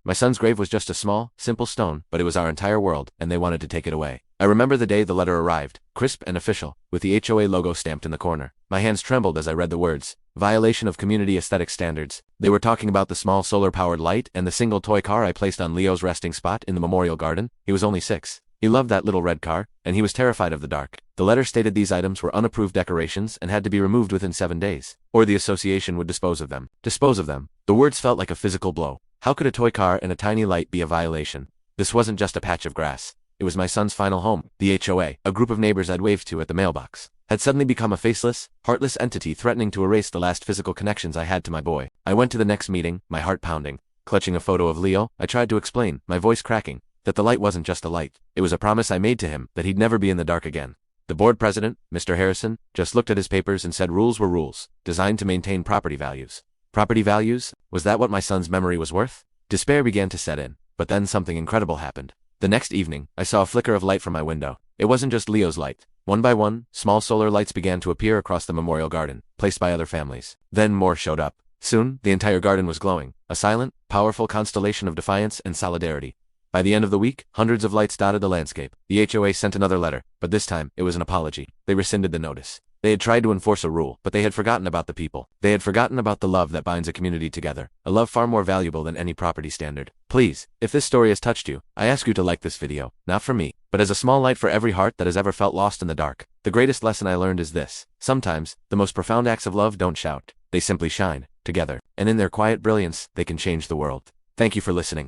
My son's grave was just a small, simple stone, but it was our entire world, and they wanted to take it away. I remember the day the letter arrived, crisp and official, with the HOA logo stamped in the corner. My hands trembled as I read the words. Violation of community aesthetic standards. They were talking about the small solar-powered light and the single toy car I placed on Leo's resting spot in the memorial garden. He was only 6. He loved that little red car, and he was terrified of the dark. The letter stated these items were unapproved decorations and had to be removed within 7 days, or the association would dispose of them. Dispose of them. The words felt like a physical blow. How could a toy car and a tiny light be a violation? This wasn't just a patch of grass. It was my son's final home. The HOA, a group of neighbors I'd waved to at the mailbox, had suddenly become a faceless, heartless entity threatening to erase the last physical connections I had to my boy. I went to the next meeting, my heart pounding. Clutching a photo of Leo, I tried to explain, my voice cracking, that the light wasn't just a light. It was a promise I made to him that he'd never be in the dark again. The board president, Mr. Harrison, just looked at his papers and said rules were rules, designed to maintain property values. Property values? Was that what my son's memory was worth? Despair began to set in, but then something incredible happened. The next evening, I saw a flicker of light from my window. It wasn't just Leo's light. One by one, small solar lights began to appear across the memorial garden, placed by other families. Then more showed up. Soon, the entire garden was glowing, a silent, powerful constellation of defiance and solidarity. By the end of the week, hundreds of lights dotted the landscape. The HOA sent another letter, but this time, it was an apology. They rescinded the notice. They had tried to enforce a rule, but they had forgotten about the people. They had forgotten about the love that binds a community together, a love far more valuable than any property standard. Please, if this story has touched you, I ask you to like this video, not for me, but as a small light for every heart that has ever felt lost in the dark. The greatest lesson I learned is this: sometimes, the most profound acts of love don't shout. They simply shine, together, and in their quiet brilliance, they can change the world. Thank you for listening.